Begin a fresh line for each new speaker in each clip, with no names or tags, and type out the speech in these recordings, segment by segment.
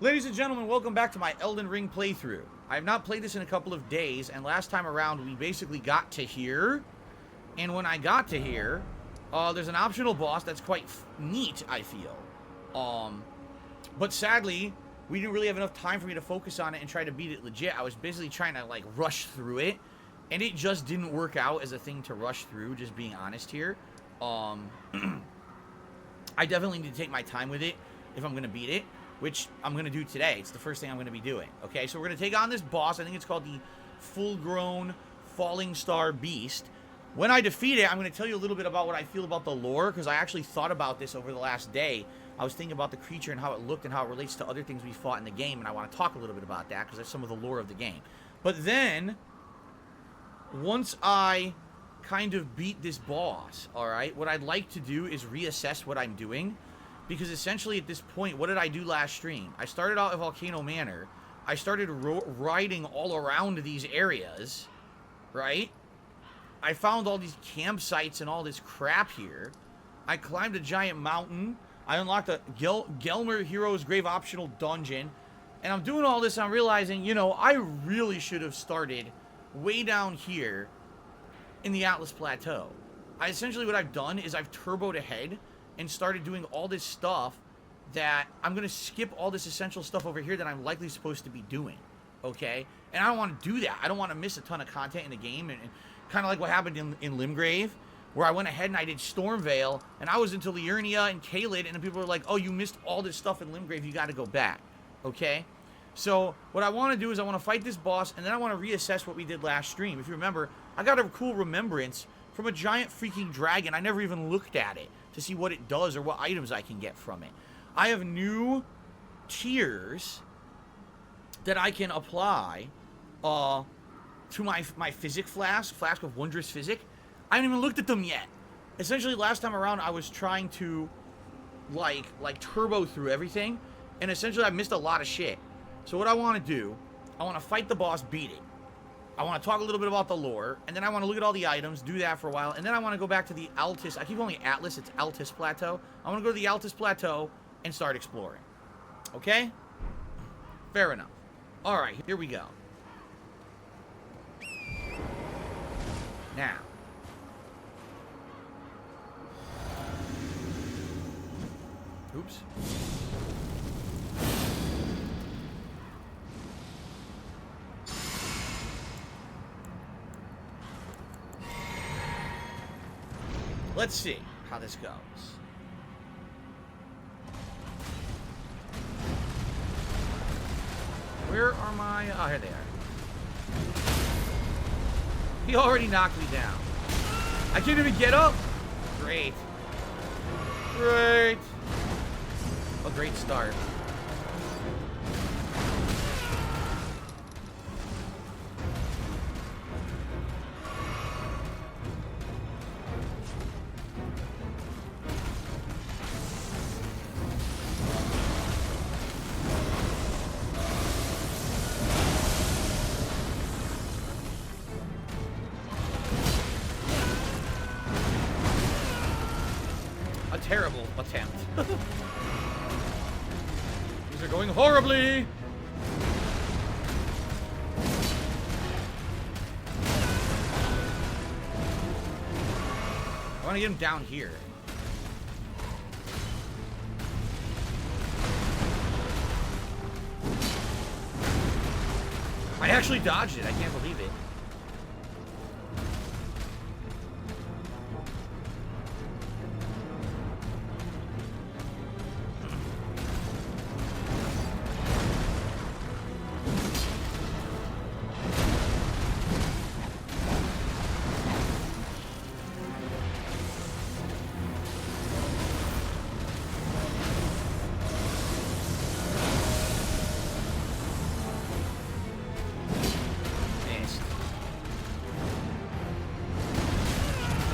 Ladies and gentlemen, welcome back to my Elden Ring playthrough. I have not played this in a couple of days, and last time around we basically got to here. And when I got to here, there's an optional boss that's quite neat, I feel. But sadly, we didn't really have enough time for me to focus on it and try to beat it legit. I was basically trying to, like, rush through it, and it just didn't work out as a thing to rush through, just being honest here. I definitely need to take my time with it if I'm going to beat it, which I'm going to do today. It's the first thing I'm going to be doing. Okay, so we're going to take on this boss. I think it's called the full-grown Fallingstar beast. When I defeat it, I'm going to tell you a little bit about what I feel about the lore, because I actually thought about this over the last day. I was thinking about the creature and how it looked and how it relates to other things we fought in the game, and I want to talk a little bit about that, because that's some of the lore of the game. But then, once I kind of beat this boss, alright, what I'd like to do is reassess what I'm doing. Because essentially at this point, what did I do last stream? I started out at Volcano Manor. I started riding all around these areas, right? I found all these campsites and all this crap here. I climbed a giant mountain. I unlocked a Gelmer Hero's Grave optional dungeon. And I'm doing all this, I'm realizing, you know, I really should have started way down here in the Altus Plateau. Essentially what I've done is I've turboed ahead and started doing all this stuff that I'm going to skip all this essential stuff over here that I'm likely supposed to be doing, okay? And I don't want to do that. I don't want to miss a ton of content in the game, and kind of like what happened in Limgrave, where I went ahead and I did Stormvale, and I was into Liurnia and Caelid, and then people were like, oh, you missed all this stuff in Limgrave, you got to go back, okay? So what I want to do is I want to fight this boss, and then I want to reassess what we did last stream. If you remember, I got a cool remembrance from a giant freaking dragon. I never even looked at it to see what it does or what items I can get from it. I have new tiers that I can apply to my Physic Flask of Wondrous Physic. I haven't even looked at them yet. Essentially, last time around, I was trying to, like turbo through everything, and essentially I missed a lot of shit. So what I want to do, I want to fight the boss, beat it. I want to talk a little bit about the lore, and then I want to look at all the items, do that for a while, and then I want to go back to the Altus. I keep calling it Atlas, it's Altus Plateau. I want to go to the Altus Plateau and start exploring. Okay? Fair enough. Alright, here we go. Now. Oops. Let's see how this goes. Where are my... Oh, here they are. He already knocked me down. I can't even get up. Great. Great. A great start. Terrible attempt. These are going horribly. I want to get him down here. I actually dodged it. I can't believe it.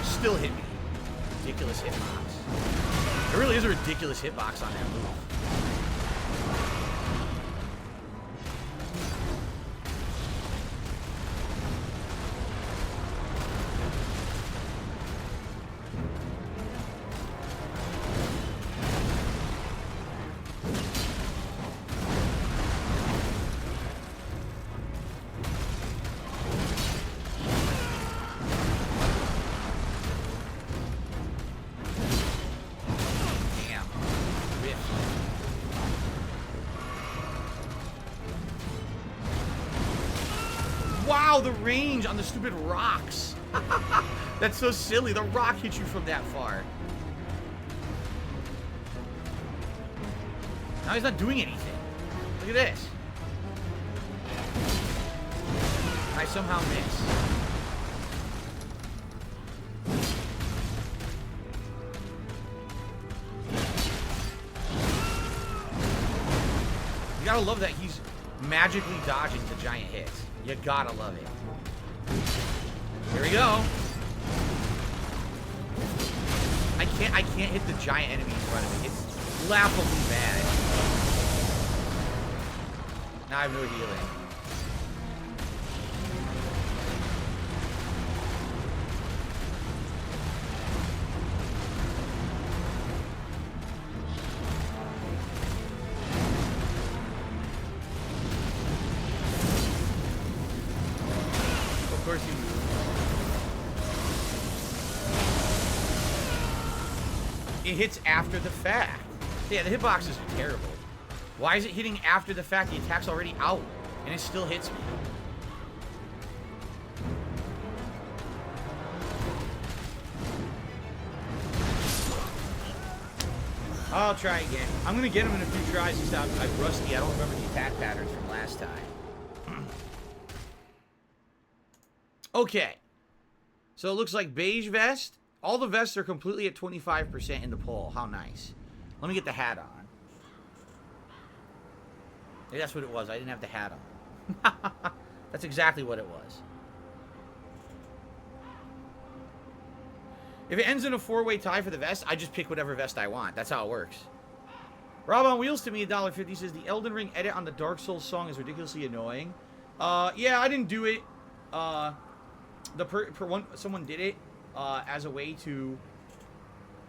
Still hit me. Ridiculous hitbox. There really is a ridiculous hitbox on that move. Wow, the range on the stupid rocks. That's so silly. The rock hits you from that far. Now he's not doing anything. Look at this. I somehow miss. You gotta love that he's magically dodging the giant hits. You gotta love it. Here we go. I can't hit the giant enemy in front of me. It's laughably bad. Now I have no healing. Of course he moves. It hits after the fact. Yeah, the hitboxes are terrible. Why is it hitting after the fact? The attack's already out, and it still hits me. I'll try again. I'm going to get him in a few tries. He's I'm rusty. I don't remember the attack patterns from last time. Okay. So it looks like beige vest. All the vests are completely at 25% in the poll. How nice. Let me get the hat on. Maybe that's what it was. I didn't have the hat on. That's exactly what it was. If it ends in a 4-way tie for the vest, I just pick whatever vest I want. That's how it works. Rob on Wheels to me, $1.50 says, the Elden Ring edit on the Dark Souls song is ridiculously annoying. Yeah, I didn't do it. Someone did it as a way to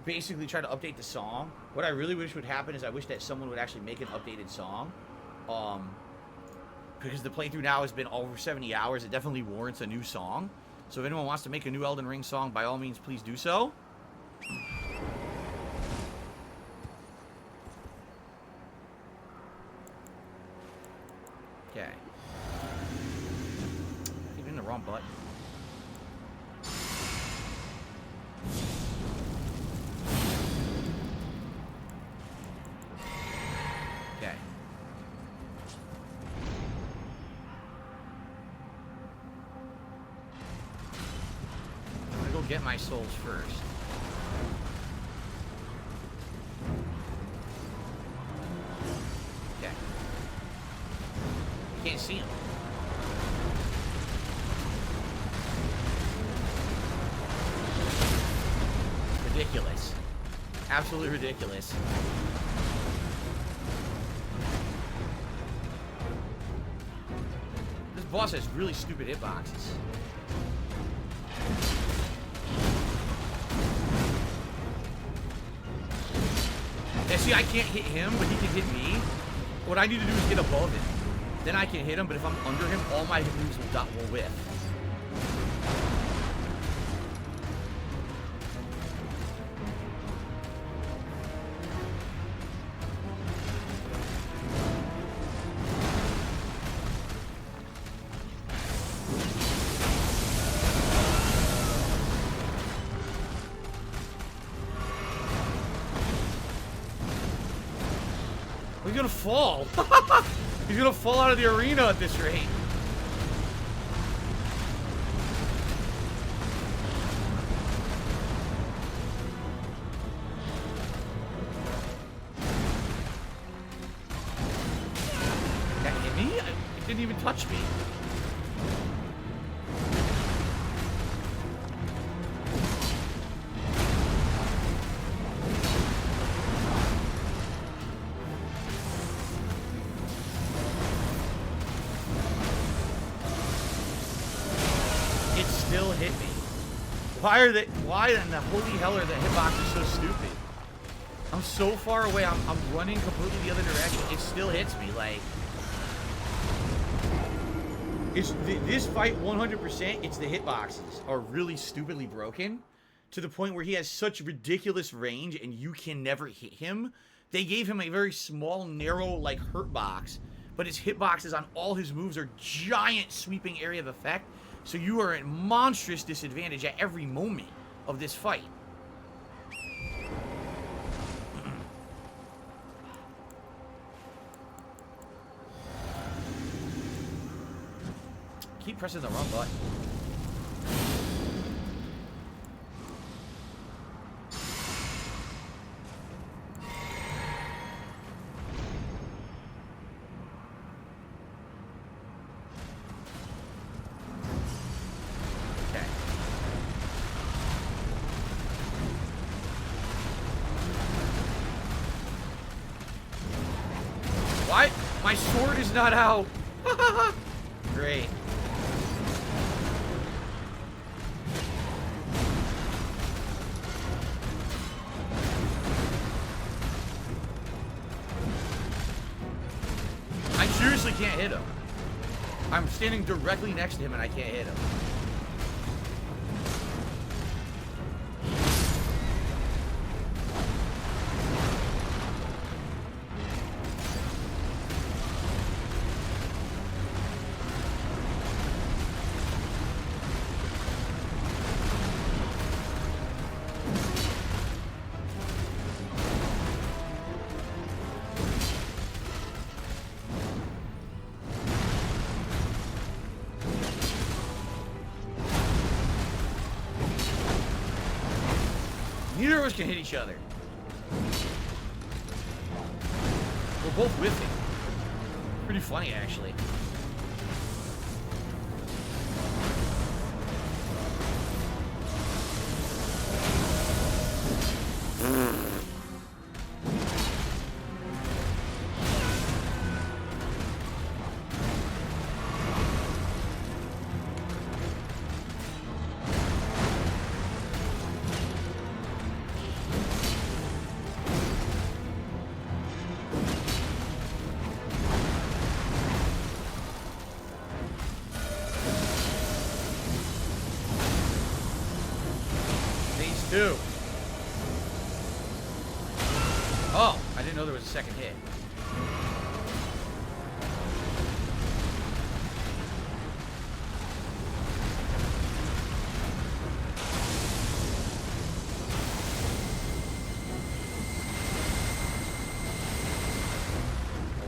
basically try to update the song. What I really wish would happen is I wish that someone would actually make an updated song. Because the playthrough now has been over 70 hours. It definitely warrants a new song. So if anyone wants to make a new Elden Ring song, by all means, please do so. Okay. I'm hitting the wrong button. Okay. I'm gonna go get my souls first. Okay. Can't see him. Ridiculous. Absolutely ridiculous. This boss has really stupid hitboxes. Yeah, see, I can't hit him, but he can hit me. What I need to do is get above him. Then I can hit him, but if I'm under him, all my hit moves will whiff. He's gonna fall. He's gonna fall out of the arena at this rate. That hit me? It didn't even touch me. Still hit me. Why in the holy hell are the hitboxes so stupid? I'm so far away. I'm running completely the other direction. It still hits me. Like, it's this fight 100%. It's the hitboxes are really stupidly broken to the point where he has such ridiculous range and you can never hit him. They gave him a very small, narrow, like, hurt box but his hitboxes on all his moves are giant sweeping area of effect, so you are at monstrous disadvantage at every moment of this fight. Keep pressing the wrong button. What? My sword is not out. Great. I seriously can't hit him. I'm standing directly next to him and I can't hit him. Neither of us can hit each other. We're both whiffing. Pretty funny, actually. Two. Oh, I didn't know there was a second hit.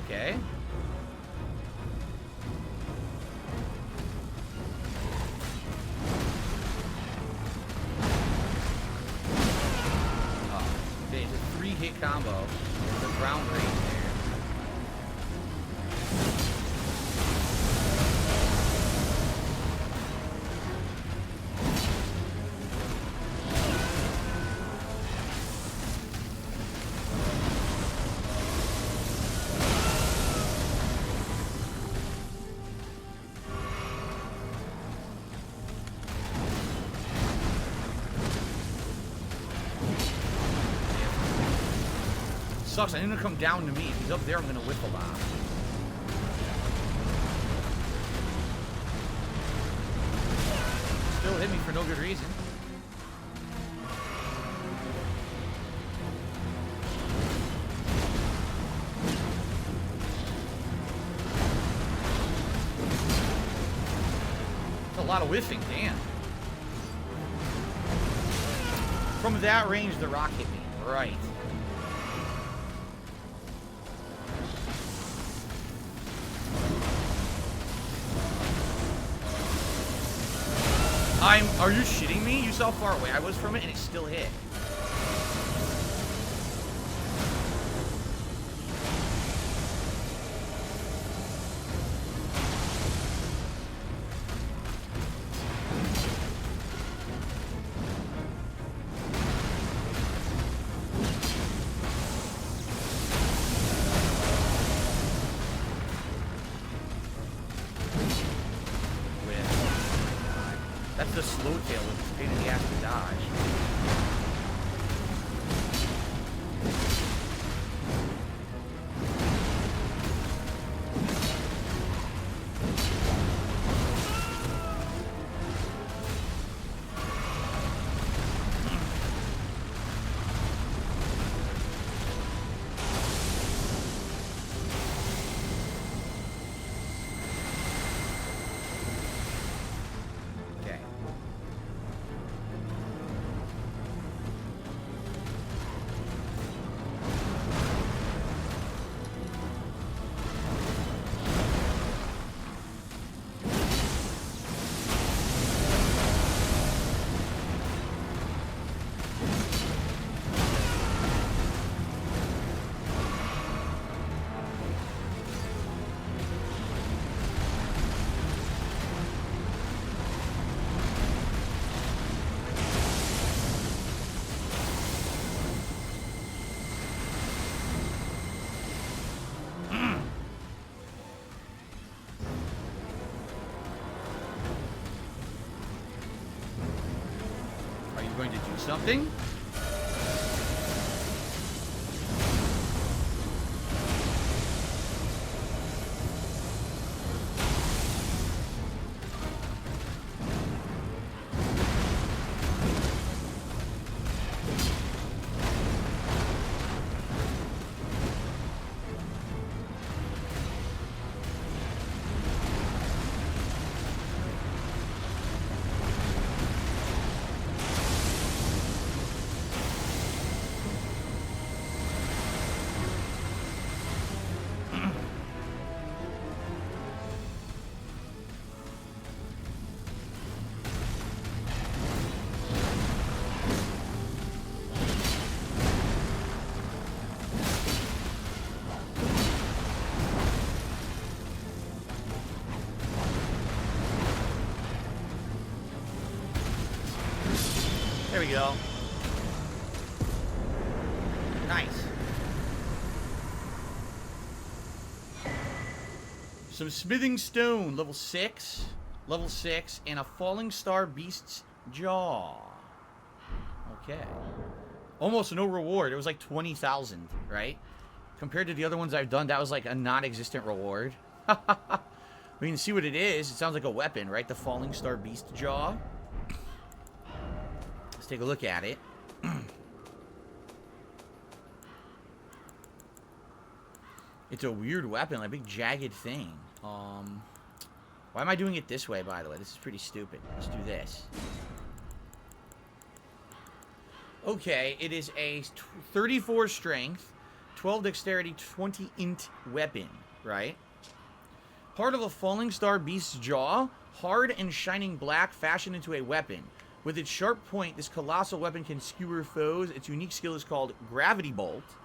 Okay. Hit combo, the ground range there. Sucks, I need him to come down to me. If he's up there, I'm gonna whip a lot. Still hit me for no good reason. That's a lot of whiffing, damn. From that range, the rock hit me. Right. Are you shitting me? You saw how far away I was from it and it still hit. That's the slow tail with its pain in the ass to dodge. something. There we go. Nice. Some smithing stone, level 6. Level 6, and a Fallingstar beast's jaw. Okay. Almost no reward. It was like 20,000, right? Compared to the other ones I've done, that was like a non-existent reward. We can see what it is. It sounds like a weapon, right? The Fallingstar beast jaw. Take a look at it. It's a weird weapon, like a big jagged thing. Why am I doing it this way, by the way? This is pretty stupid. Let's do this. Okay, it is a 34 strength, 12 dexterity, 20 int weapon, right? Part of a Fallingstar beast's jaw, hard and shining black, fashioned into a weapon. With its sharp point, this colossal weapon can skewer foes. Its unique skill is called Gravity Bolt.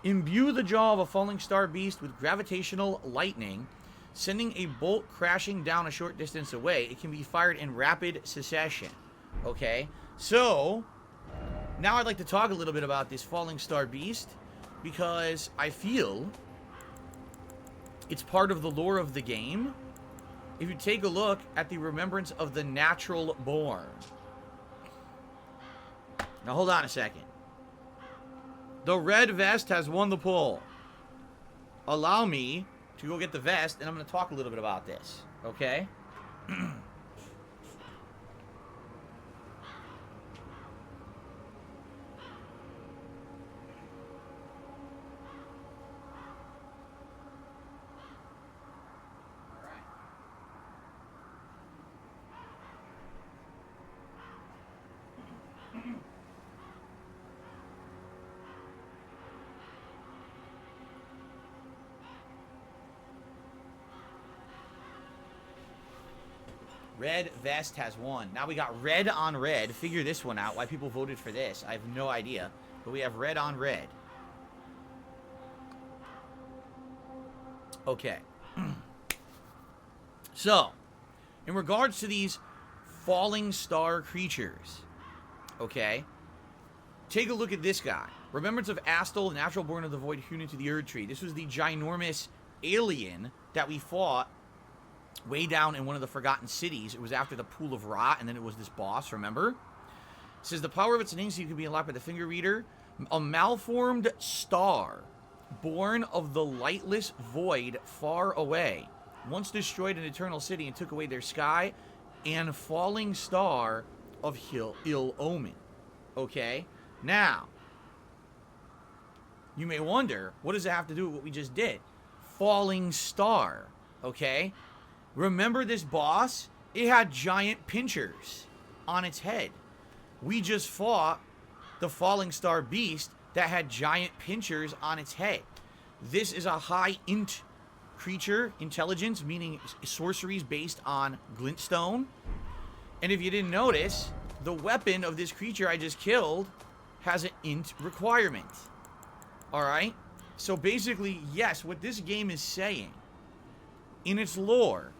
Imbue the jaw of a Fallingstar beast with gravitational lightning, sending a bolt crashing down a short distance away. It can be fired in rapid succession. Okay, so now I'd like to talk a little bit about this Fallingstar beast, because I feel it's part of the lore of the game. If you take a look at the remembrance of the natural born. Now, hold on a second. The red vest has won the poll. Allow me to go get the vest, and I'm going to talk a little bit about this. Okay? Red vest has won. Now we got red on red. Figure this one out. Why people voted for this, I have no idea. But we have red on red. Okay. So, in regards to these Fallingstar creatures, okay, take a look at this guy. Remembrance of Astel, the natural born of the void, hewn into the Erd tree. This was the ginormous alien that we fought way down in one of the Forgotten Cities. It was after the Pool of Rot, and then it was this boss, remember? It says, the power of its name can be unlocked by the finger reader. A malformed star, born of the lightless void far away, once destroyed an eternal city and took away their sky, and falling star of ill omen. Okay? Now, you may wonder, what does it have to do with what we just did? Falling star. Okay? Remember this boss? It had giant pinchers on its head. We just fought the Fallingstar beast that had giant pinchers on its head. This is a high int creature, intelligence, meaning sorceries based on glintstone. And if you didn't notice, the weapon of this creature I just killed has an int requirement. Alright? So basically, yes, what this game is saying in its lore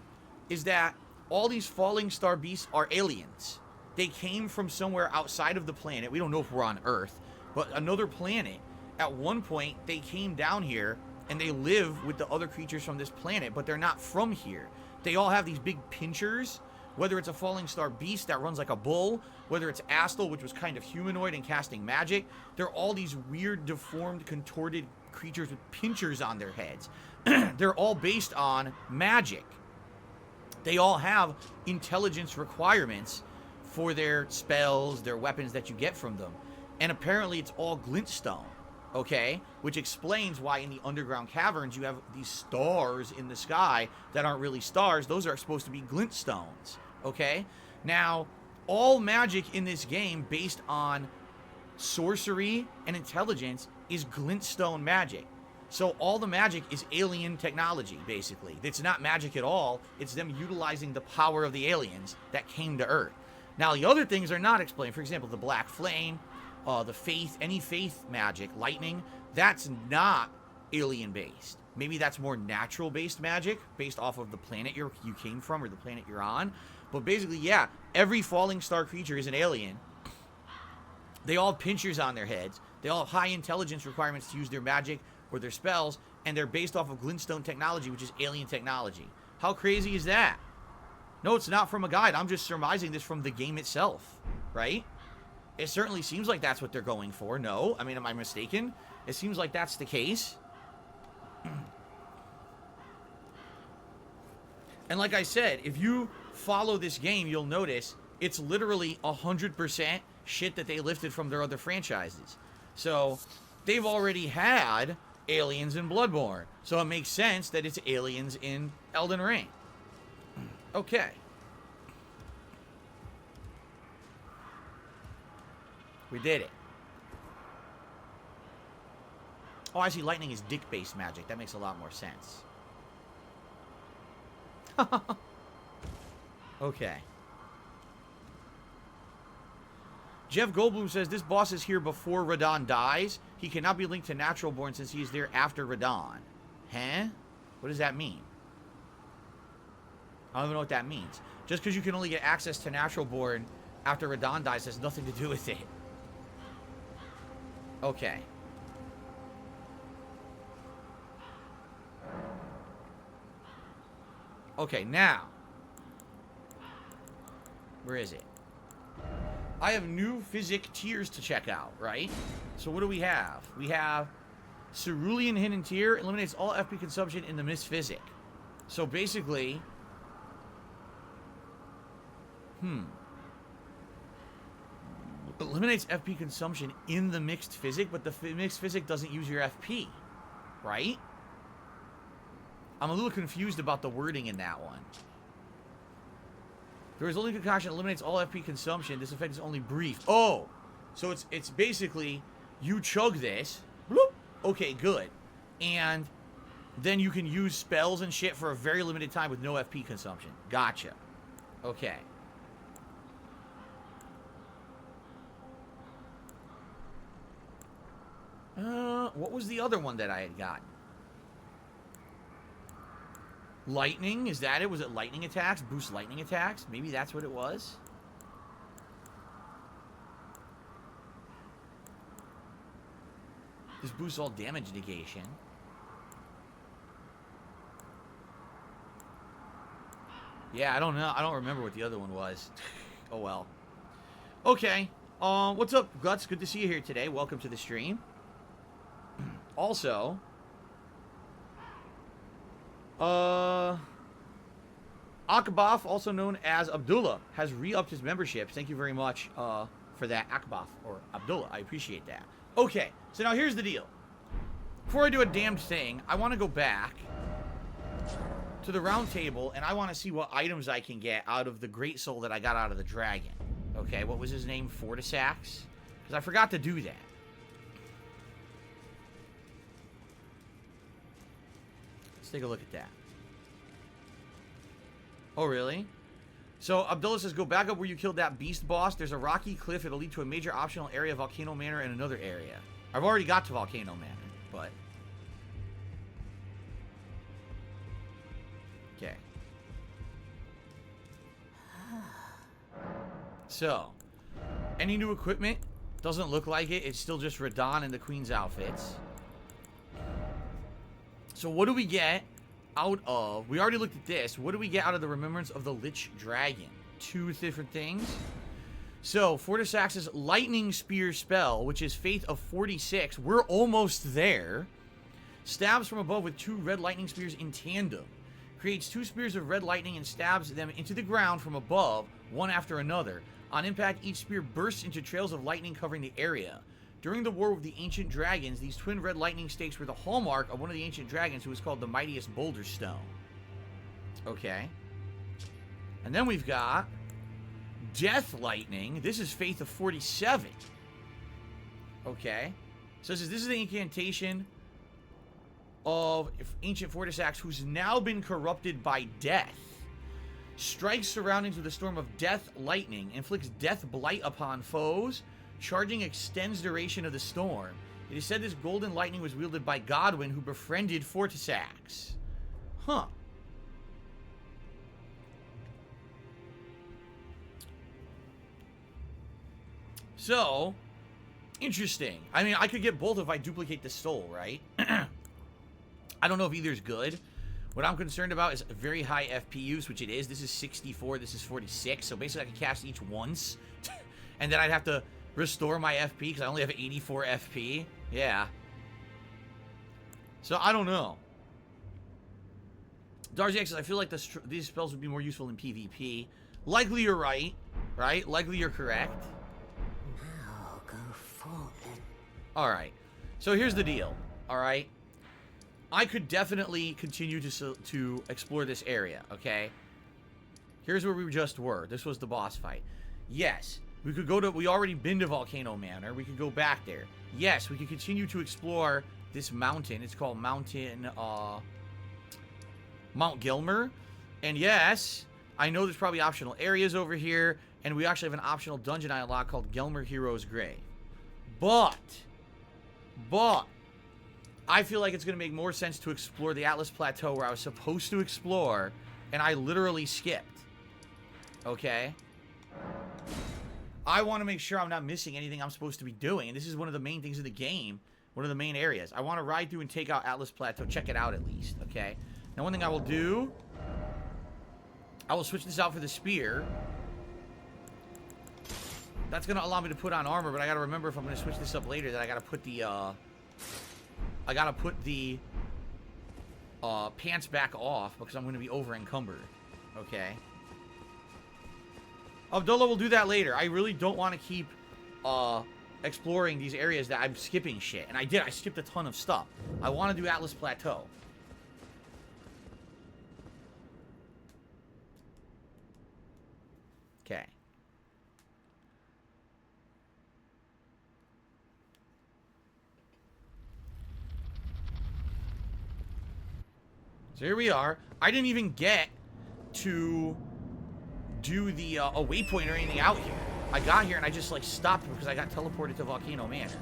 is that all these Fallingstar beasts are aliens. They came from somewhere outside of the planet. We don't know if we're on Earth, but another planet. At one point, they came down here, and they live with the other creatures from this planet, but they're not from here. They all have these big pinchers whether it's a Fallingstar beast that runs like a bull, whether it's Astal, which was kind of humanoid and casting magic. They're all these weird, deformed, contorted creatures with pinchers on their heads. They're all based on magic. They all have intelligence requirements for their spells, their weapons that you get from them. And apparently it's all glintstone, okay? Which explains why in the underground caverns you have these stars in the sky that aren't really stars. Those are supposed to be glintstones, okay? Now, all magic in this game based on sorcery and intelligence is glintstone magic. So all the magic is alien technology, basically. It's not magic at all. It's them utilizing the power of the aliens that came to Earth. Now, the other things are not explained. For example, the black flame, the faith, any faith magic, lightning, that's not alien-based. Maybe that's more natural-based magic, based off of the planet you came from or the planet you're on. But basically, yeah, every Fallingstar creature is an alien. They all have pinchers on their heads. They all have high intelligence requirements to use their magic or their spells, and they're based off of glintstone technology, which is alien technology. How crazy is that? No, it's not from a guide. I'm just surmising this from the game itself, right? It certainly seems like that's what they're going for. No, I mean, am I mistaken? It seems like that's the case. And like I said, if you follow this game, you'll notice it's literally 100% shit that they lifted from their other franchises. So they've already had aliens in Bloodborne. So it makes sense that it's aliens in Elden Ring. Okay. We did it. Oh, I see. Lightning is dick-based magic. That makes a lot more sense. Okay. Jeff Goldblum says, this boss is here before Radon dies. He cannot be linked to Natural Born since he is there after Radon. Huh? What does that mean? I don't even know what that means. Just because you can only get access to Natural Born after Radon dies has nothing to do with it. Okay. Okay, now. Where is it? I have new physic tiers to check out, right? So what do we have? We have Cerulean Hidden Tier. Eliminates all FP consumption in the Mist Physic. So basically... eliminates FP consumption in the mixed physic, but the mixed physic doesn't use your FP, right? I'm a little confused about the wording in that one. There is only concoction eliminates all FP consumption. This effect is only brief. Oh, so it's basically you chug this. Bloop, okay, good, and then you can use spells and shit for a very limited time with no FP consumption. Gotcha. Okay. What was the other one that I had gotten? Lightning, is that it? Was it lightning attacks? Boost lightning attacks? Maybe that's what it was? This boosts all damage negation. Yeah, I don't know. I don't remember what the other one was. Oh, well. Okay. What's up, Guts? Good to see you here today. Welcome to the stream. Also... Akbaf, also known as Abdullah, has re-upped his membership. Thank you very much for that, Akbaf, or Abdullah. I appreciate that. Okay, so now here's the deal. Before I do a damned thing, I want to go back to the round table, and I want to see what items I can get out of the Great Soul that I got out of the dragon. Okay, what was his name? Fortisax? Because I forgot to do that. Let's take a look at that. Oh, really? So, Abdullah says, go back up where you killed that beast boss. There's a rocky cliff. It'll lead to a major optional area, Volcano Manor, and another area. I've already got to Volcano Manor, but... Okay. So, any new equipment? Doesn't look like it. It's still just Radon and the Queen's outfits. So what do we get out of... We already looked at this. What do we get out of the Remembrance of the Lich Dragon? two different things. So, Fortisax's Lightning Spear spell, which is Faith of 46. We're almost there. Stabs from above with 2 red lightning spears in tandem. Creates 2 spears of red lightning and stabs them into the ground from above, one after another. On impact, each spear bursts into trails of lightning covering the area. During the war with the ancient dragons, these twin red lightning stakes were the hallmark of one of the ancient dragons who was called the mightiest boulder stone. Okay. And then we've got Death Lightning. This is Faith of 47. Okay. So this is the incantation of ancient Fortisax, who's now been corrupted by death. Strikes surroundings with a storm of death lightning, inflicts death blight upon foes. Charging extends duration of the storm. It is said this golden lightning was wielded by Godwin, who befriended Fortisax. Huh. So, interesting. I mean, I could get both if I duplicate the soul, right? I don't know if either is good. What I'm concerned about is very high FP use, which it is. This is 64, this is 46. So basically I can cast each once. And then I'd have to restore my FP because I only have 84 FP. Yeah. So I don't know. Darcy X says, I feel like these spells would be more useful in PvP. Likely you're right. Right? Likely you're correct.
Now go forward.
Alright. So here's the deal. Alright? I could definitely continue to explore this area, okay? Here's where we just were. This was the boss fight. Yes, we could go to... We already been to Volcano Manor. We could go back there. Yes, we could continue to explore this mountain. It's called Mount Gilmer. And yes, I know there's probably optional areas over here. And we actually have an optional dungeon I unlocked called Gelmer Hero's Grave. But... I feel like it's going to make more sense to explore the Atlas Plateau where I was supposed to explore, and I literally skipped. Okay? I want to make sure I'm not missing anything I'm supposed to be doing, and this is one of the main things in the game, one of the main areas. I want to ride through and take out Atlas Plateau, check it out at least, okay? Now, one thing I will do, I will switch this out for the spear. That's going to allow me to put on armor, but I got to remember if I'm going to switch this up later that I got to put the, pants back off because I'm going to be over encumbered. Okay. Abdullah will do that later. I really don't want to keep, exploring these areas that I'm skipping shit. And I did. I skipped a ton of stuff. I want to do Atlas Plateau. Okay. So here we are. I didn't even get to do the a waypoint or anything out here. I got here and I just like stopped because I got teleported to Volcano Manor.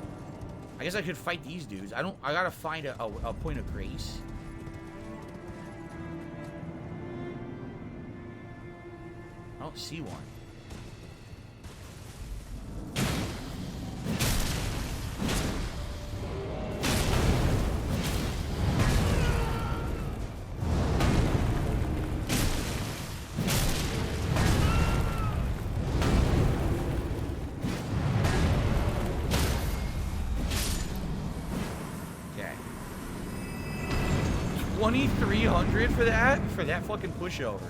I guess I could fight these dudes. I gotta find a point of grace. I don't see one. $2,300 for that fucking pushover.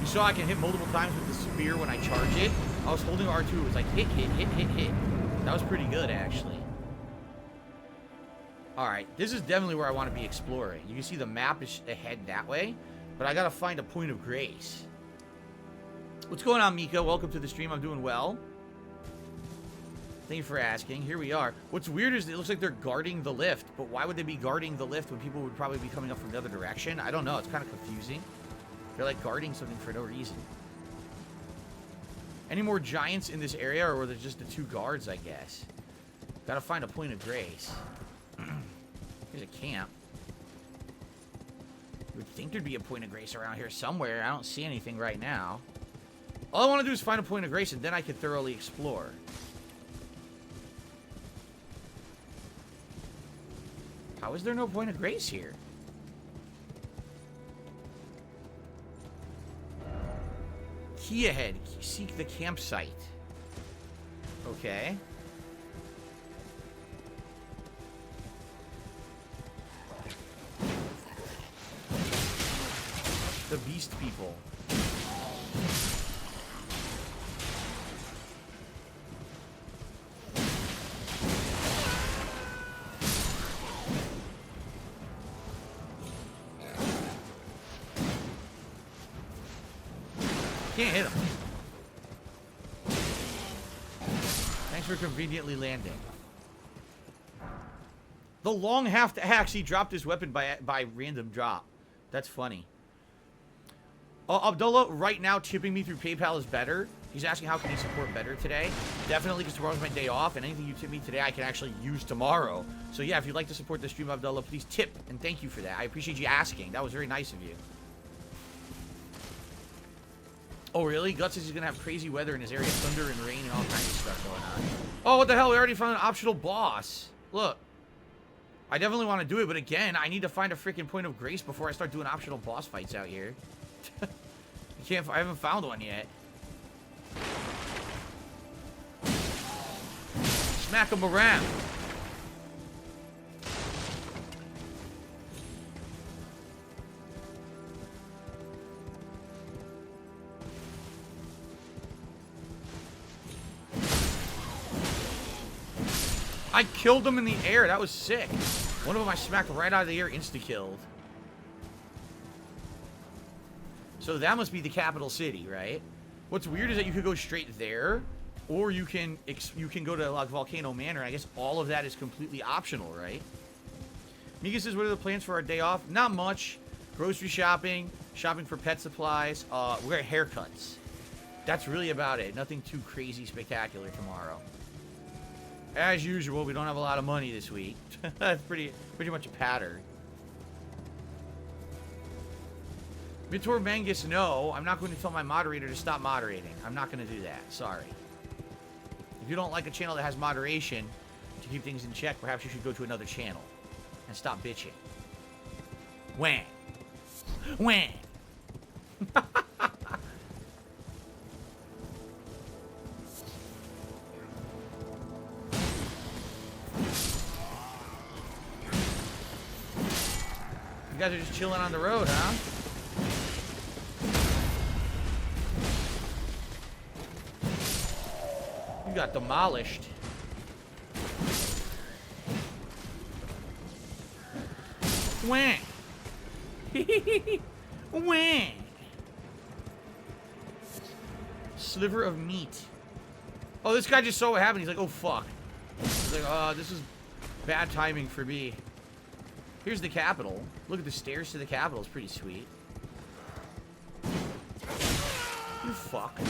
So I can hit multiple times with the spear when I charge it. I was holding R2, it was like hit, hit, hit, hit, hit. That was pretty good, actually. Alright, this is definitely where I want to be exploring. You can see the map is ahead that way, but I gotta find a point of grace. What's going on, Mika? Welcome to the stream. I'm doing well. Thank you for asking. Here we are. What's weird is it looks like they're guarding the lift, but why would they be guarding the lift when people would probably be coming up from the other direction? I don't know. It's kind of confusing. They're like guarding something for no reason. Any more giants in this area, or were there just the 2 guards, I guess? Gotta find a point of grace. Here's a camp. You would think there'd be a point of grace around here somewhere. I don't see anything right now. All I want to do is find a point of grace, and then I can thoroughly explore. How is there no point of grace here? Key ahead. Seek the campsite. Okay. The beast people. Can't hit him. Thanks for conveniently landing. The long half axe, he dropped his weapon by random drop. That's funny. Abdullah, right now, tipping me through PayPal is better. He's asking how can he support better today. Definitely, because tomorrow's my day off, and anything you tip me today, I can actually use tomorrow. So yeah, if you'd like to support the stream, Abdullah, please tip, and thank you for that. I appreciate you asking. That was very nice of you. Oh, really? Guts says he's going to have crazy weather in his area. Thunder and rain and all kinds of stuff going on. Oh, what the hell? We already found an optional boss. Look. I definitely want to do it, but again, I need to find a freaking point of grace before I start doing optional boss fights out here. I haven't found one yet. Smack him around. I killed him in the air. That was sick. One of them I smacked right out of the air, insta-killed. So that must be the capital city, right? What's weird is that you could go straight there, or you can go to like Volcano Manor. I guess all of that is completely optional, right? Mika says, what are the plans for our day off? Not much. Grocery shopping, shopping for pet supplies. We're at haircuts. That's really about it. Nothing too crazy spectacular tomorrow. As usual, we don't have a lot of money this week. That's pretty much a pattern. Vitor Mangus, no. I'm not going to tell my moderator to stop moderating. I'm not going to do that. Sorry. If you don't like a channel that has moderation to keep things in check, perhaps you should go to another channel and stop bitching. Wham. Wham. You guys are just chilling on the road, huh? You got demolished. Wah. Wah. Sliver of meat. Oh, this guy just saw what happened. He's like, oh, fuck. He's like, oh, this is bad timing for me. Here's the capital. Look at the stairs to the capital. It's pretty sweet. You fuck.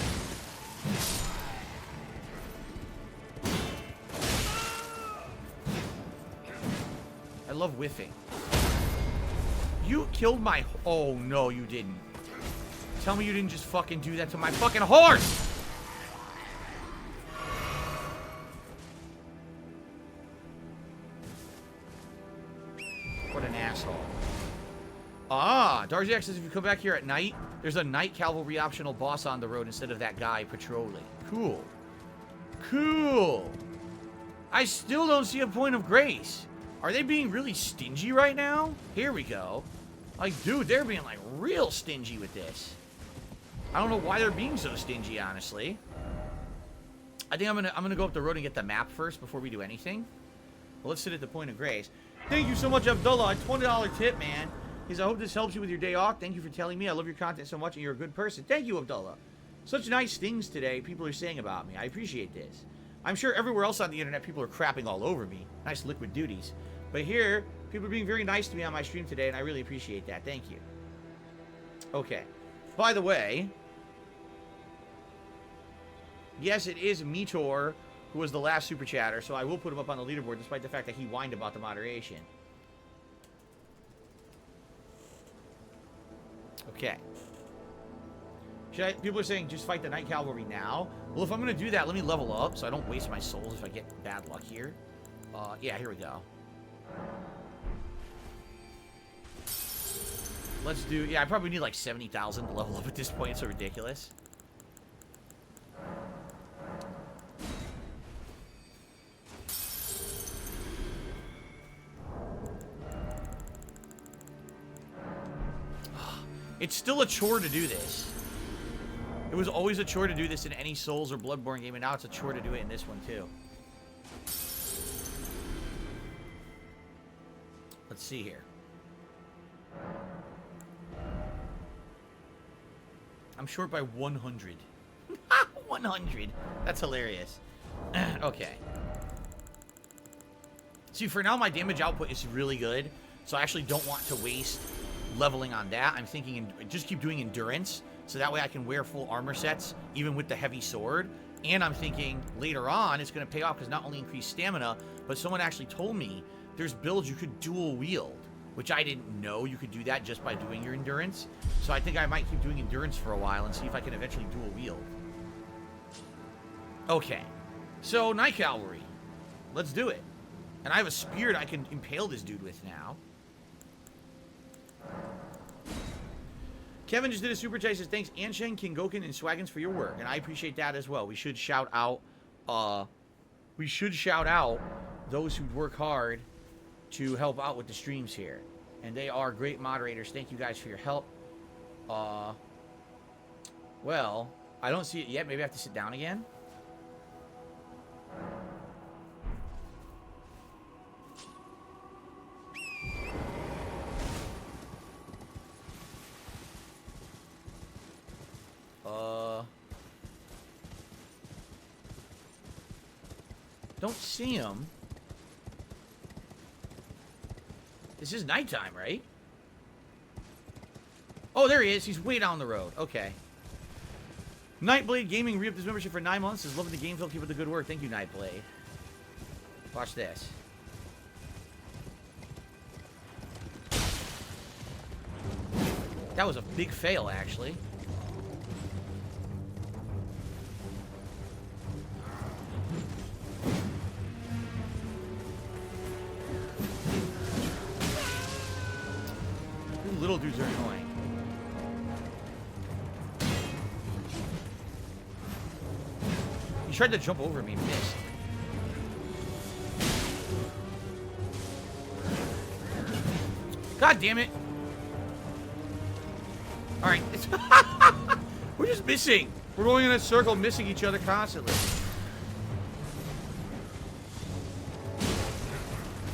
I love whiffing. You killed my... Oh, no, you didn't. Tell me you didn't just fucking do that to my fucking horse! What an asshole. Ah, Darziak says if you come back here at night, there's a night cavalry optional boss on the road instead of that guy patrolling. Cool. Cool. I still don't see a point of grace. Are they being really stingy right now? Here we go. Like, dude, they're being, like, real stingy with this. I don't know why they're being so stingy, honestly. I think I'm gonna go up the road and get the map first before we do anything. Well, let's sit at the point of grace. Thank you so much, Abdullah. A $20 tip, man. He says, I hope this helps you with your day off. Thank you for telling me. I love your content so much, and you're a good person. Thank you, Abdullah. Such nice things today people are saying about me. I appreciate this. I'm sure everywhere else on the internet, people are crapping all over me. Nice liquid duties. But here, people are being very nice to me on my stream today, and I really appreciate that. Thank you. Okay. By the way, Yes, it is Meteor, who was the last super chatter, so I will put him up on the leaderboard, despite the fact that he whined about the moderation. Okay. People are saying, just fight the Night Cavalry now. Well, if I'm going to do that, let me level up, so I don't waste my souls if I get bad luck here. Yeah, here we go. Let's do... Yeah, I probably need like 70,000 to level up at this point. It's so ridiculous. It's still a chore to do this. It was always a chore to do this in any Souls or Bloodborne game, and now it's a chore to do it in this one, too. Let's see here. I'm short by 100. 100. That's hilarious. Okay. See, for now, my damage output is really good, so I actually don't want to waste leveling on that. I'm thinking just keep doing endurance, so that way I can wear full armor sets, even with the heavy sword. And I'm thinking later on, it's going to pay off because not only increase stamina, but someone actually told me there's builds you could dual wield, which I didn't know you could do that just by doing your endurance. So I think I might keep doing endurance for a while and see if I can eventually dual wield. Okay. So, Night Cavalry. Let's do it. And I have a spear I can impale this dude with now. Kevin just did a super chat. He says, thanks Anshen, Kingoken, and Swaggins for your work. And I appreciate that as well. We should shout out those who work hard to help out with the streams here. And they are great moderators. Thank you guys for your help. Well, I don't see it yet. Maybe I have to sit down again. Don't see him. This is nighttime, right? Oh, there he is. He's way down the road. Okay. Nightblade Gaming re-upped his membership for 9 months. Is loving the game. Keep up the good work. Thank you, Nightblade. Watch this. That was a big fail, actually. These little dudes are annoying. He tried to jump over me, missed. God damn it. Alright. We're just missing. We're going in a circle, missing each other constantly.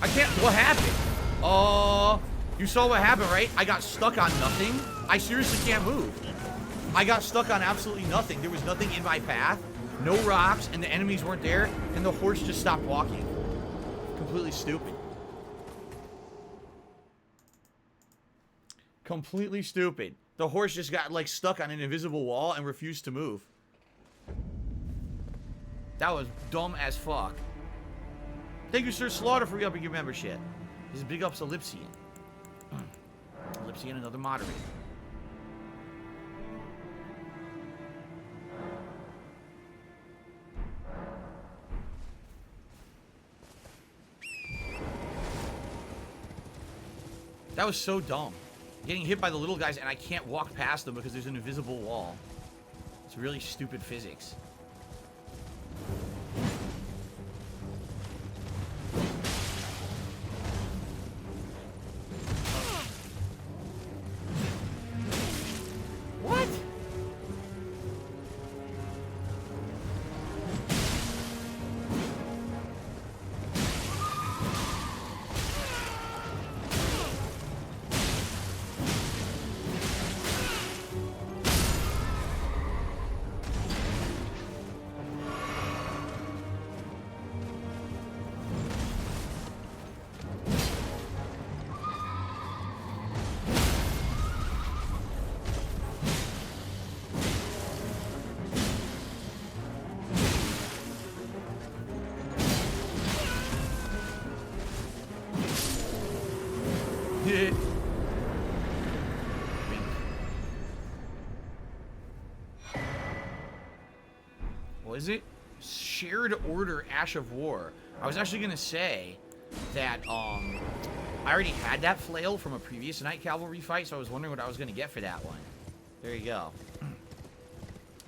I can't... What happened? You saw what happened, right? I got stuck on nothing. I seriously can't move. I got stuck on absolutely nothing. There was nothing in my path. No rocks, and the enemies weren't there, and the horse just stopped walking. Completely stupid. Completely stupid. The horse just got, like, stuck on an invisible wall and refused to move. That was dumb as fuck. Thank you, Sir Slaughter, for re-upping your membership. This is big ups to Lipsian. Lipsian, another moderator. That was so dumb. Getting hit by the little guys and I can't walk past them because there's an invisible wall. It's really stupid physics. What? Yeah. What is it? Shared Order Ash of War. I was actually gonna say that I already had that flail from a previous Night Cavalry fight, so I was wondering what I was gonna get for that one. There you go.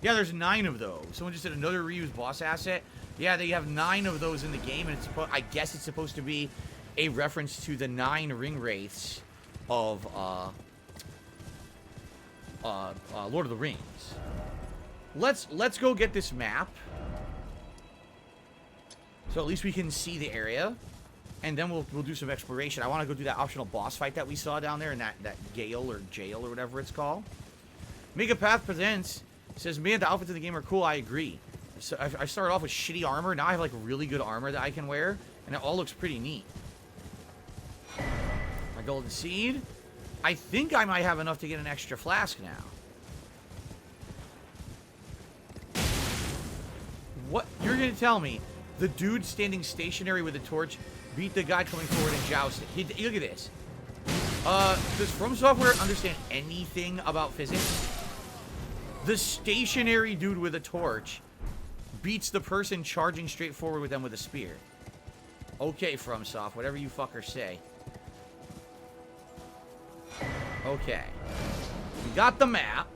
Yeah, there's 9 of those. Someone just did another reused boss asset. Yeah, they have 9 of those in the game, and it's I guess it's supposed to be a reference to the 9 ring wraiths of Lord of the Rings. Let's go get this map. So at least we can see the area. And then we'll do some exploration. I want to go do that optional boss fight that we saw down there in that Gale or Jail or whatever it's called. Megapath Presents says, man, the outfits in the game are cool. I agree. So I started off with shitty armor. Now I have like really good armor that I can wear. And it all looks pretty neat. My golden seed. I think I might have enough to get an extra flask now. What? You're going to tell me the dude standing stationary with a torch beat the guy coming forward and jousted. Look at this. Does From Software understand anything about physics? The stationary dude with a torch beats the person charging straight forward with them with a spear. Okay, FromSoft, whatever you fuckers say. Okay. We got the map,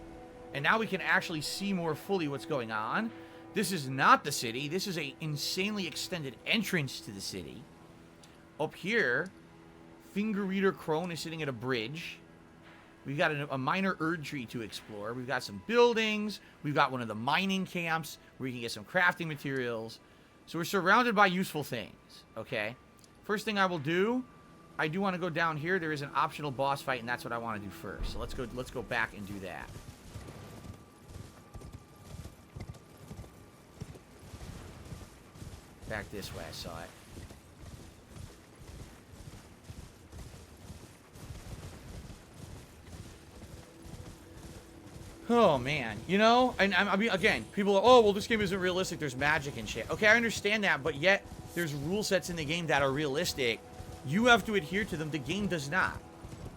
and now we can actually see more fully what's going on. This is not the city. This is a insanely extended entrance to the city. Up here, Finger Reader Crone is sitting at a bridge. We've got a minor Erd tree to explore. We've got some buildings. We've got one of the mining camps where you can get some crafting materials. So we're surrounded by useful things, okay? First thing I will do, I do want to go down here. There is an optional boss fight, and that's what I want to do first. So let's go back and do that. Back this way, I saw it. Oh, man. You know, and I mean, again, people are, oh, well, this game isn't realistic. There's magic and shit. Okay, I understand that, but yet there's rule sets in the game that are realistic. You have to adhere to them. The game does not.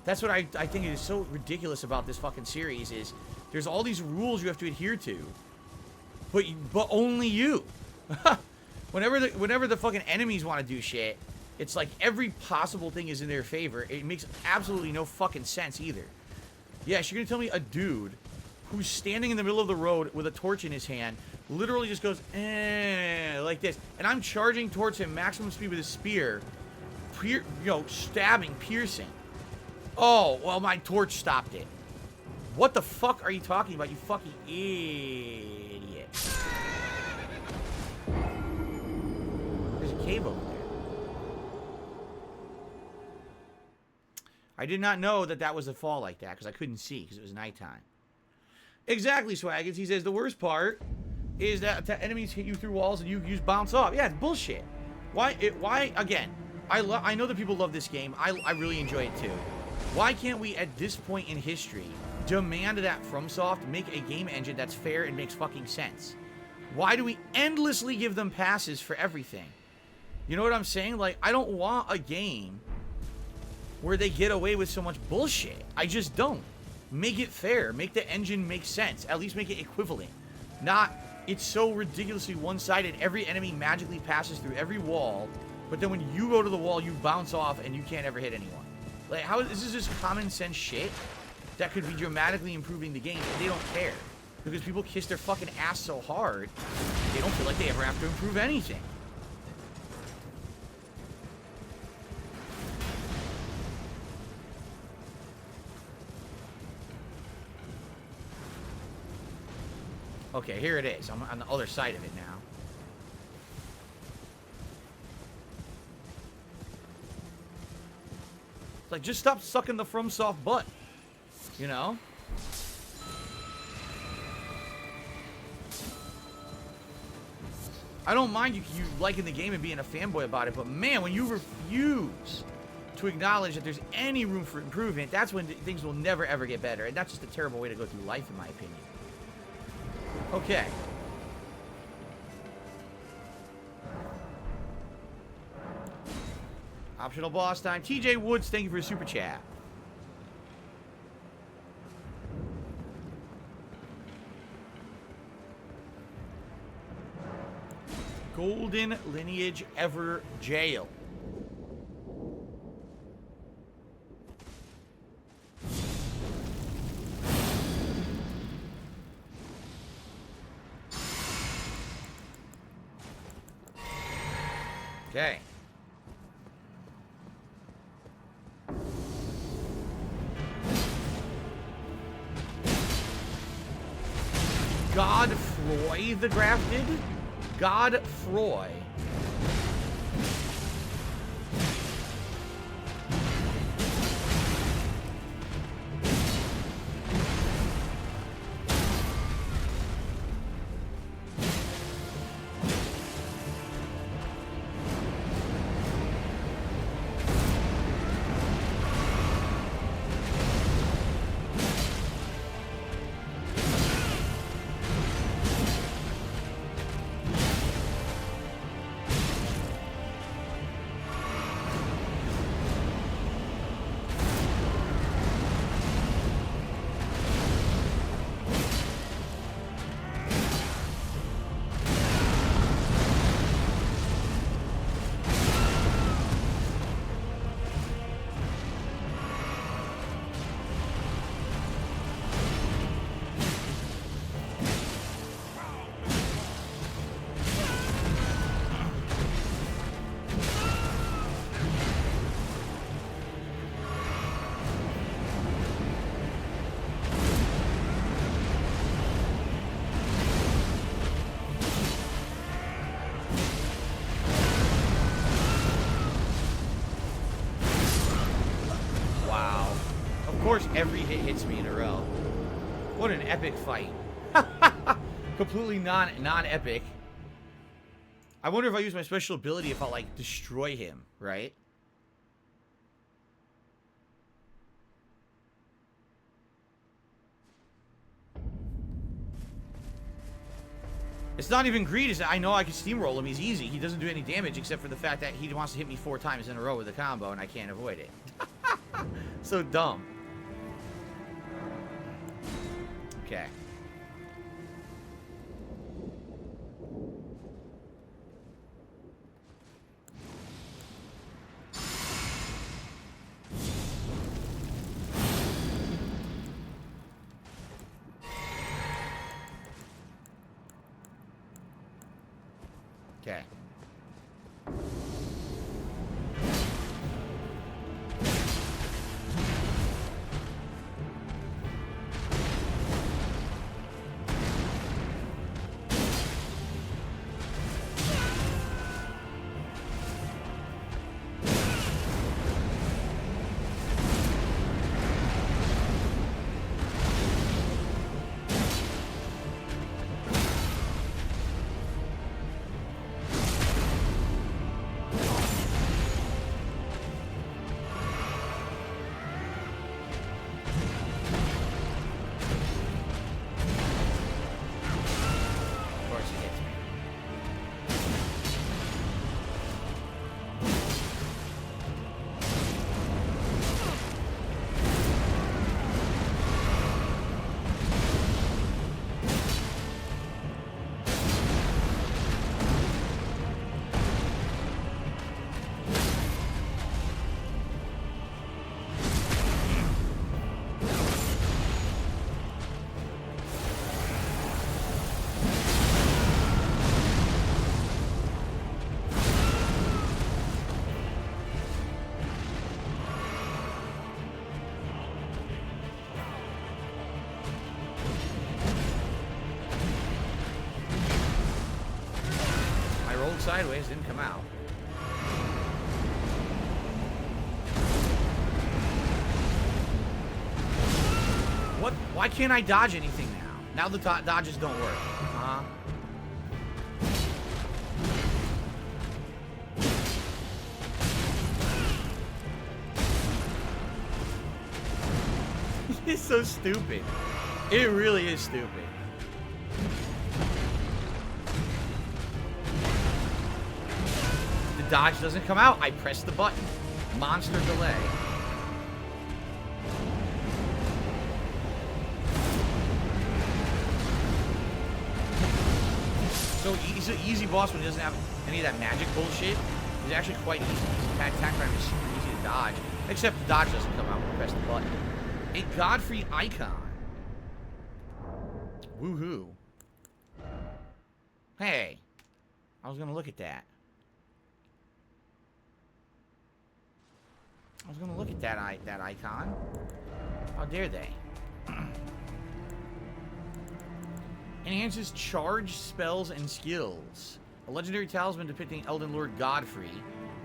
That's what I think is so ridiculous about this fucking series is there's all these rules you have to adhere to, but only you. Whenever the fucking enemies want to do shit, it's like every possible thing is in their favor. It makes absolutely no fucking sense either. Yes, you're gonna tell me a dude who's standing in the middle of the road with a torch in his hand literally just goes, like this. And I'm charging towards him maximum speed with a spear. Stabbing, piercing. Oh, well, my torch stopped it. What the fuck are you talking about, you fucking idiot? There's a cave over there. I did not know that was a fall like that because I couldn't see because it was nighttime. Exactly, Swaggins. He says the worst part is that enemies hit you through walls and you bounce off. Yeah, it's bullshit. Why again? I know that people love this game. I really enjoy it too. Why can't we, at this point in history, demand that FromSoft make a game engine that's fair and makes fucking sense? Why do we endlessly give them passes for everything? You know what I'm saying? Like, I don't want a game where they get away with so much bullshit. I just don't. Make it fair. Make the engine make sense. At least make it equivalent. Not, it's so ridiculously one-sided. Every enemy magically passes through every wall, but then when you go to the wall, you bounce off and you can't ever hit anyone. Like, how is this just common sense shit that could be dramatically improving the game, but they don't care? Because people kiss their fucking ass so hard, they don't feel like they ever have to improve anything. Okay, here it is. I'm on the other side of it now. It's like, just stop sucking the FromSoft butt. You know? I don't mind you liking the game and being a fanboy about it, but man, when you refuse to acknowledge that there's any room for improvement, that's when things will never ever get better. And that's just a terrible way to go through life, in my opinion. Okay. Optional boss time. TJ Woods, thank you for a super chat. Golden Lineage Ever Jail. Okay. Godefroy the Grafted? Godefroy. Of course, every hit hits me in a row. What an epic fight. Completely non-epic. I wonder if I use my special ability if I'll, like, destroy him, right? It's not even greed. It's, I know I can steamroll him. He's easy. He doesn't do any damage except for the fact that he wants to hit me 4 times in a row with a combo, and I can't avoid it. So dumb. Okay. Okay. Sideways, didn't come out. What? Why can't I dodge anything now? Now the dodges don't work. It's so stupid. It really is stupid. Dodge doesn't come out. I press the button. Monster delay. So he's an easy boss when he doesn't have any of that magic bullshit. He's actually quite easy. His attack pattern is super easy to dodge. Except the dodge doesn't come out when you press the button. A Godefroy icon. Woohoo. Hey. I was gonna look at that. I was gonna look at that icon. How dare they? Enhances charge, spells, and skills. A legendary talisman depicting Elden Lord Godefroy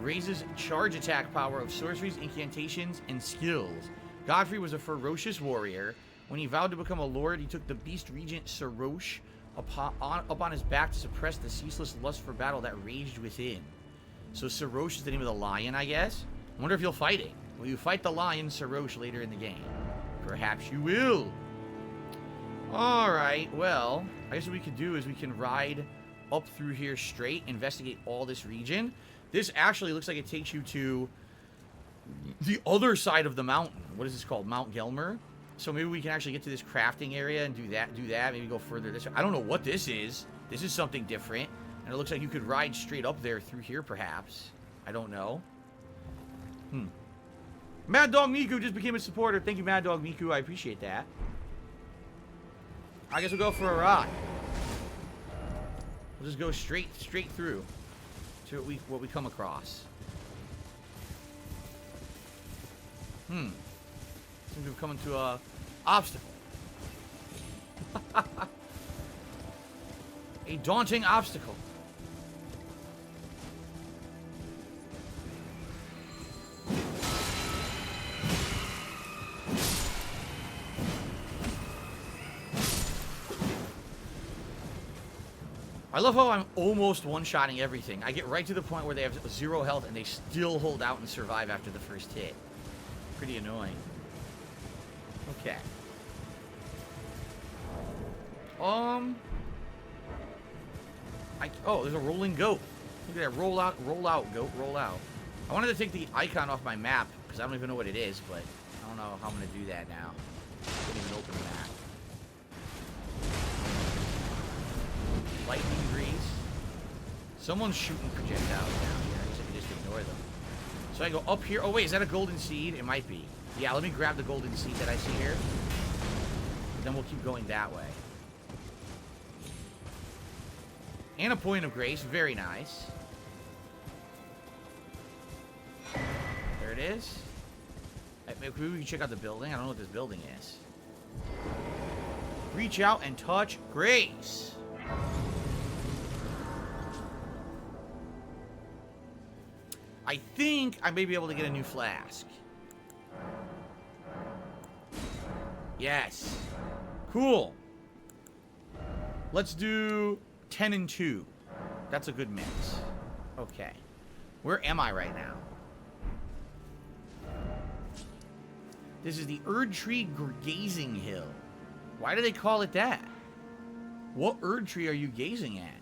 raises charge attack power of sorceries, incantations, and skills. Godefroy was a ferocious warrior. When he vowed to become a lord, he took the beast regent Sarosh up on his back to suppress the ceaseless lust for battle that raged within. So Sarosh is the name of the lion, I guess? I wonder if you'll fight it. Will you fight the lion Sarosh later in the game? Perhaps you will. Alright, well, I guess what we could do is we can ride up through here straight, investigate all this region. This actually looks like it takes you to the other side of the mountain. What is this called? Mount Gelmer? So maybe we can actually get to this crafting area and do that. Maybe go further this way. I don't know what this is. This is something different. And it looks like you could ride straight up there through here, perhaps. I don't know. Mad Dog Miku just became a supporter. Thank you, Mad Dog Miku. I appreciate that. I guess we'll go for a ride. We'll just go straight through to what we come across. Seems we've come into a obstacle. A daunting obstacle. I love how I'm almost one-shotting everything. I get right to the point where they have 0 health and they still hold out and survive after the first hit. Pretty annoying. Okay. Oh, there's a rolling goat. Look at that. Roll out, goat, roll out. I wanted to take the icon off my map because I don't even know what it is, but I don't know how I'm going to do that now. I can't even open the map. Lightning grease. Someone's shooting projectiles down here. I guess I can just ignore them. So I go up here. Oh, wait, is that a golden seed? It might be. Yeah, let me grab the golden seed that I see here. Then we'll keep going that way. And a point of grace. Very nice. There it is. Maybe we can check out the building. I don't know what this building is. Reach out and touch grace. I think I may be able to get a new flask. Yes. Cool. Let's do 10 and 2. That's a good mix. Okay. Where am I right now? This is the Erd Tree Gazing Hill. Why do they call it that? What Erd Tree are you gazing at?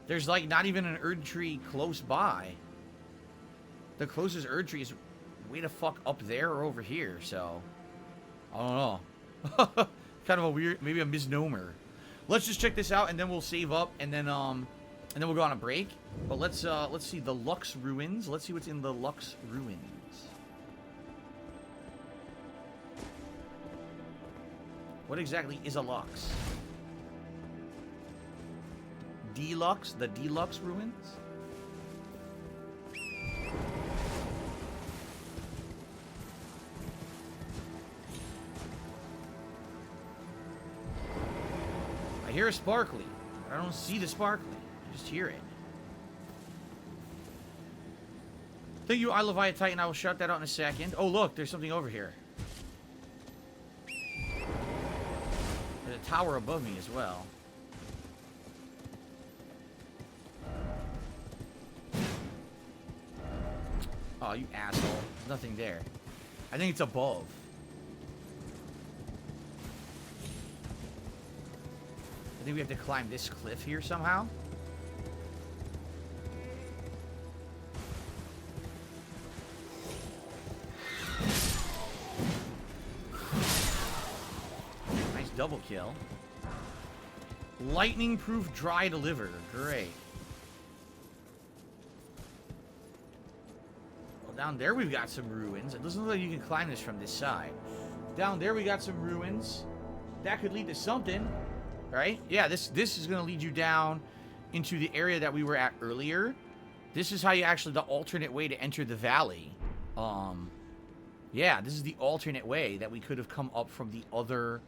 There's like not even an Erd Tree close by. The closest Erd Tree is way the fuck up there or over here, so I don't know. Kind of a weird, maybe a misnomer. Let's just check this out and then we'll save up and then we'll go on a break. But let's see the Lux Ruins. Let's see what's in the Lux Ruins. What exactly is a Lux? Deluxe? The Deluxe Ruins? I hear a sparkly. I don't see the sparkly. I just hear it. Thank you, I Leviathan Titan. I will shut that out in a second. Oh, look, there's something over here. There's a tower above me as well. Oh, you asshole. There's nothing there. I think it's above. I think we have to climb this cliff here somehow. Nice double kill. Lightning-proof dry deliver. Great. Well, down there we've got some ruins. It doesn't look like you can climb this from this side. Down there we got some ruins. That could lead to something, right? Yeah, this is going to lead you down into the area that we were at earlier. This is how you actually, the alternate way to enter the valley. Yeah, this is the alternate way that we could have come up from the other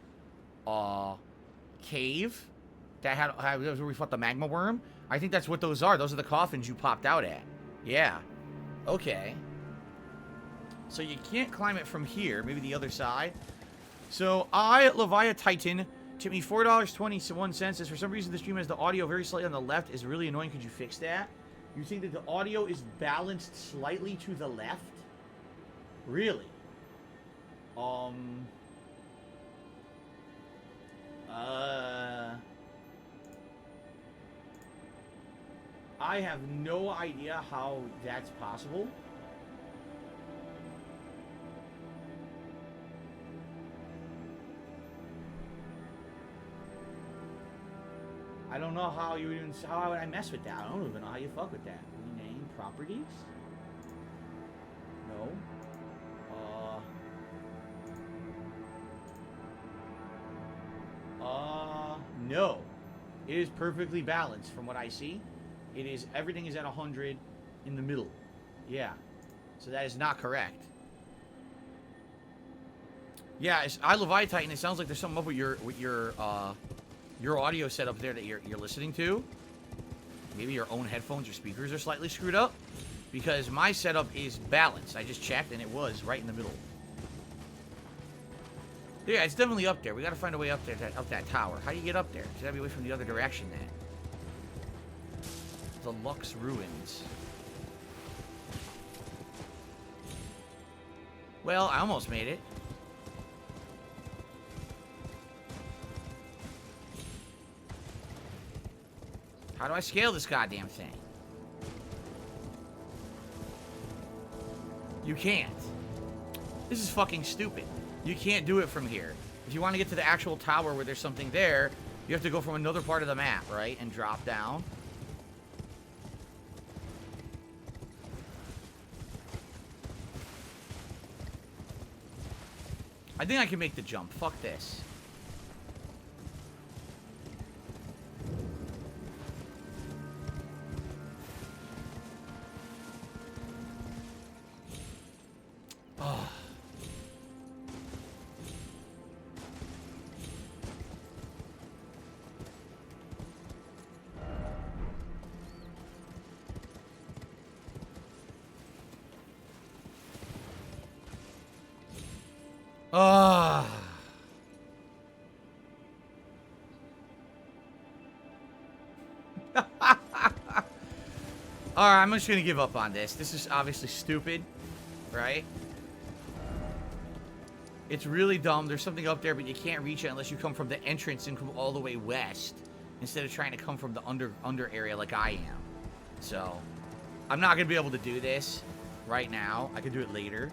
cave that was where we fought the magma worm. I think that's what those are. Those are the coffins you popped out at. Yeah. Okay. So you can't climb it from here. Maybe the other side. So Leviathan tipped me $4.21. Says for some reason the stream has the audio very slightly on the left. Is really annoying. Could you fix that? You think that the audio is balanced slightly to the left? Really? I have no idea how that's possible. I don't know how you even, how would I mess with that? I don't even know how you fuck with that. Rename properties? No. No. It is perfectly balanced from what I see. It is, everything is at 100 in the middle. Yeah. So that is not correct. Yeah, it's Leviathan. It sounds like there's something up with your audio setup there that you're listening to. Maybe your own headphones or speakers are slightly screwed up. Because my setup is balanced. I just checked and it was right in the middle. Yeah, it's definitely up there. We gotta find a way up there, up that tower. How do you get up there? You gotta be away from the other direction then. The Lux Ruins. Well, I almost made it. How do I scale this goddamn thing? You can't. This is fucking stupid. You can't do it from here. If you want to get to the actual tower where there's something there, you have to go from another part of the map, right? And drop down. I think I can make the jump. Fuck this. Oh. Ah. Alright, I'm just gonna give up on this. This is obviously stupid, right? It's really dumb. There's something up there, but you can't reach it unless you come from the entrance and come all the way west, instead of trying to come from the under area like I am. So, I'm not gonna be able to do this right now. I can do it later.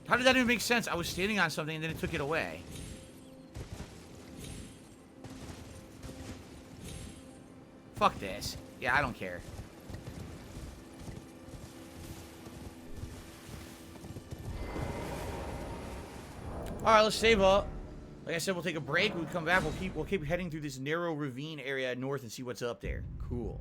How did that even make sense? I was standing on something and then it took it away. Fuck this. Yeah, I don't care. Alright, let's save up. Like I said, we'll take a break. When we come back, we'll keep heading through this narrow ravine area north and see what's up there. Cool.